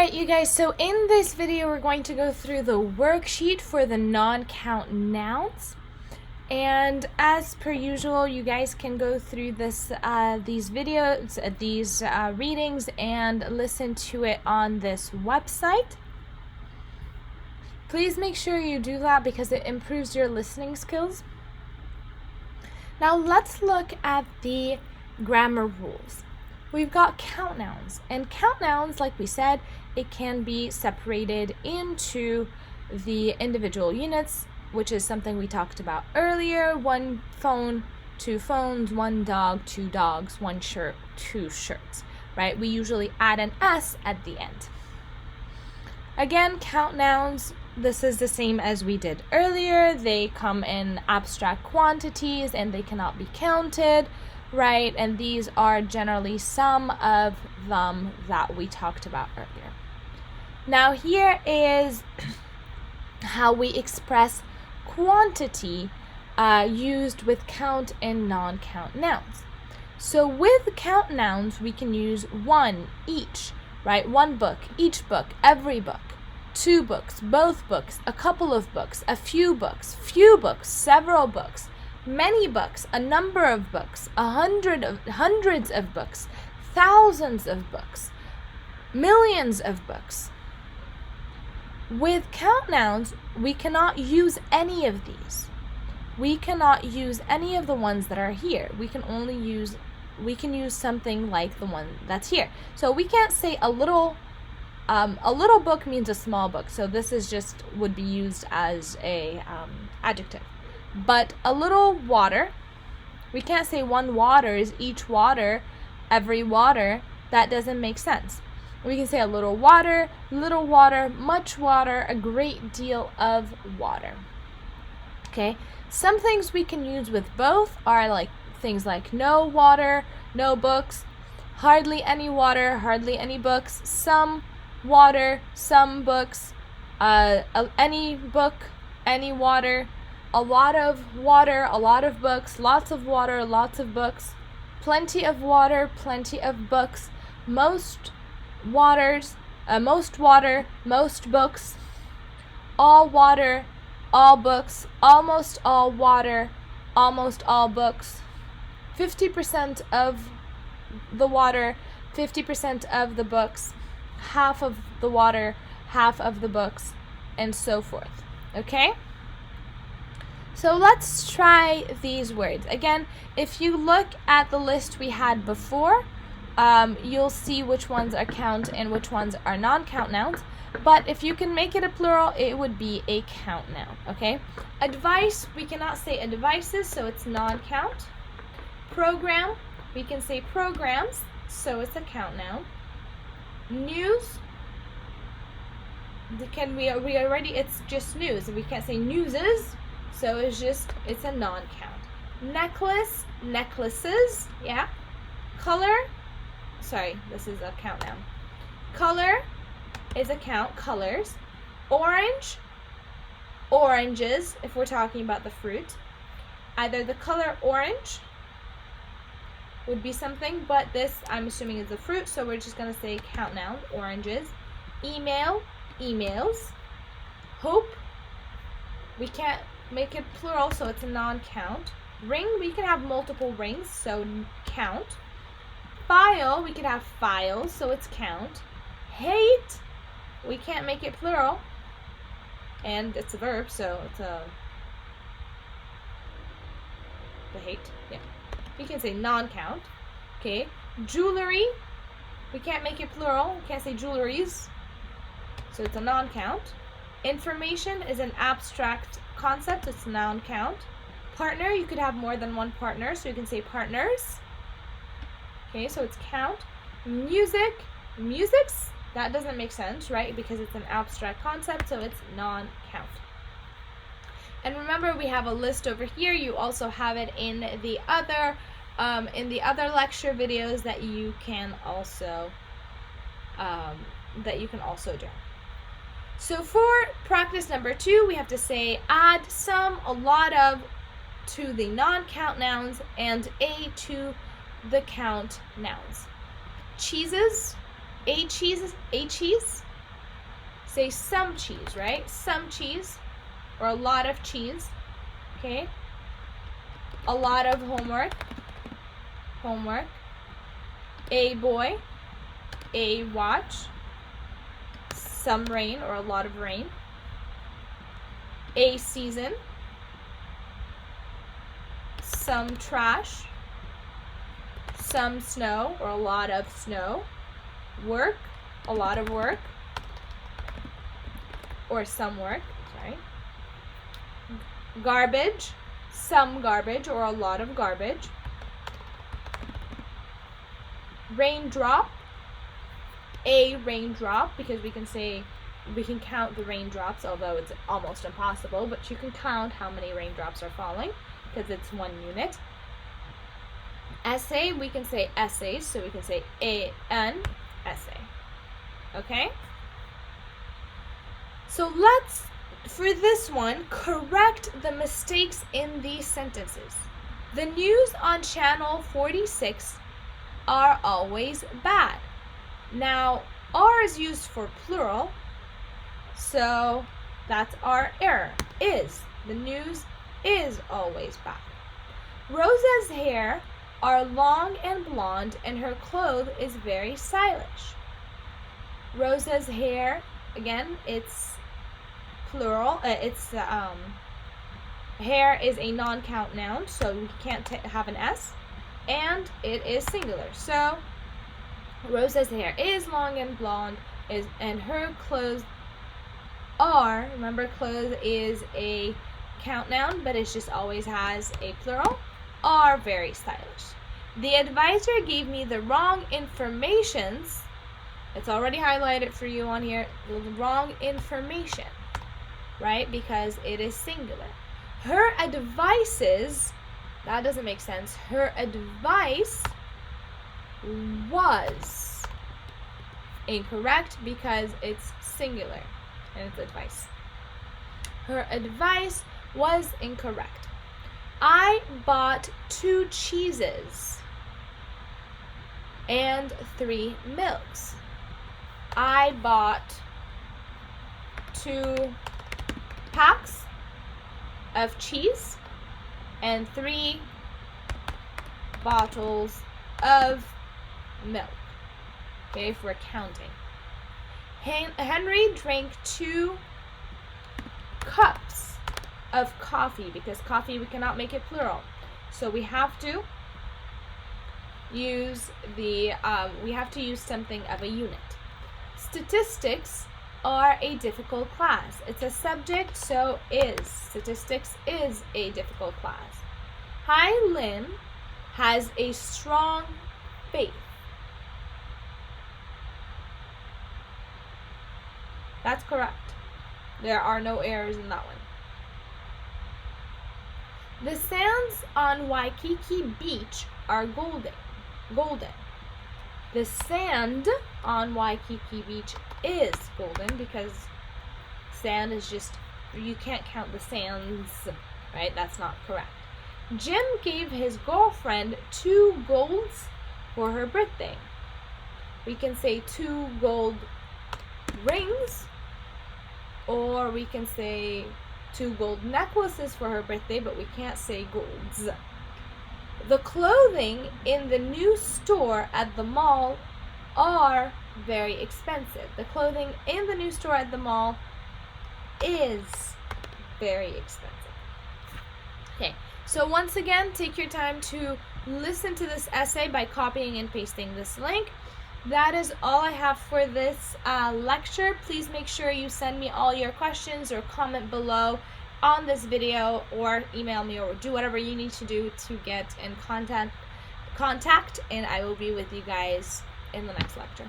Alright, you guys, so in this video we're going to go through the worksheet for the non-count nouns. And as per usual, you guys can go through these videos, these readings, and listen to it on this website. Please make sure you do that because it improves your listening skills. Now let's look at the grammar rules. We've got count nouns, and count nouns, like we said, it can be separated into the individual units, which is something we talked about earlier. One phone, two phones, one dog, two dogs, one shirt, two shirts, right? We usually add an S at the end. Again, count nouns, this is the same as we did earlier. They come in abstract quantities and they cannot be counted, right? And these are generally some of them that we talked about earlier. Now here is how we express quantity used with count and non-count nouns. So with count nouns, we can use one, each, right? One book, each book, every book, two books, both books, a couple of books, a few books, several books, many books, a number of books, hundreds of books, thousands of books, millions of books. With count nouns, we cannot use any of these. We cannot use any of the ones that are here. We can use something like the one that's here. So we can't say a little book means a small book. So this is would be used as a adjective. But a little water, we can't say one water is each water, every water. That doesn't make sense. We can say a little water, much water, a great deal of water. Okay? Some things we can use with both are like things like no water, no books, hardly any water, hardly any books, some water, some books, any book, any water, a lot of books, lots of water, lots of books, plenty of water, plenty of books, most water, most books, all water, all books, almost all water, almost all books, 50% of the water, 50% of the books, half of the water, half of the books, and so forth. Okay? So let's try these words. Again, if you look at the list we had before, you'll see which ones are count and which ones are non-count nouns. But if you can make it a plural, it would be a count noun, okay? Advice, we cannot say advices, so it's non-count. Program, we can say programs, so it's a count noun. News, it's just news. We can't say newses, so it's a non-count. Necklace, necklaces, yeah. Color, sorry, this is a count noun. Color is a count, colors. Orange, oranges, if we're talking about the fruit. Either the color orange would be something, but this I'm assuming is a fruit, so we're just going to say count noun, oranges. Email, emails. Hope, we can't make it plural, so it's a non-count. Ring, we can have multiple rings, so count. File, we could have files, so it's count. Hate, we can't make it plural, and it's a verb, so it's the hate, yeah. We can say non-count, okay. Jewelry, we can't make it plural, we can't say jewelries, so it's a non-count. Information is an abstract concept, it's non-count. Partner, you could have more than one partner, so you can say partners. Okay, so it's count. Music, musics, that doesn't make sense, right? Because it's an abstract concept, so it's non-count. And remember, we have a list over here. You also have it in the other lecture videos that you can also do. So for practice number 2, we have to say add some, a lot of, to the non-count nouns and a to the count nouns. Cheeses, a cheese, say some cheese, right? Some cheese, or a lot of cheese, okay? A lot of homework, a boy, a watch, some rain or a lot of rain, a season, some trash, some snow or a lot of snow, work, a lot of work, or some work, sorry, garbage, some garbage or a lot of garbage, raindrop, a raindrop, because we can count the raindrops, although it's almost impossible, but you can count how many raindrops are falling because it's 1 unit. Essay, we can say essays, so we can say an essay. Okay? So let's, for this one, correct the mistakes in these sentences. The news on channel 46 are always bad. Now, are is used for plural, so that's our error. Is. The news is always bad. Rosa's hair are long and blonde, and her clothes is very stylish. Rosa's hair, again, it's plural. Hair is a non-count noun, so we can't have an S, and it is singular. So Rosa's hair is long and blonde, and her clothes are, remember clothes is a count noun, but it just always has a plural, are very stylish. The advisor gave me the wrong informations. It's already highlighted for you on here, the wrong information, right? Because it is singular. Her advices, that doesn't make sense. Her advice was incorrect because it's singular and it's advice. Her advice was incorrect. I bought 2 cheeses and 3 milks. I bought 2 packs of cheese and 3 bottles of milk. Okay, if we're counting. Henry drank 2 cups of coffee, because coffee, we cannot make it plural. So we have to use something of a unit. Statistics are a difficult class. It's a subject, so is. Statistics is a difficult class. Hai Lin has a strong faith. That's correct. There are no errors in that one. The sands on Waikiki Beach are golden. The sand on Waikiki Beach is golden because sand is just, you can't count the sands, right? That's not correct. Jim gave his girlfriend 2 golds for her birthday. We can say 2 gold rings, or we can say 2 gold necklaces for her birthday, but we can't say golds. The clothing in the new store at the mall are very expensive. The clothing in the new store at the mall is very expensive. Okay, so once again, take your time to listen to this essay by copying and pasting this link. That is all I have for this lecture. Please make sure you send me all your questions or comment below on this video, or email me, or do whatever you need to do to get in contact, and I will be with you guys in the next lecture.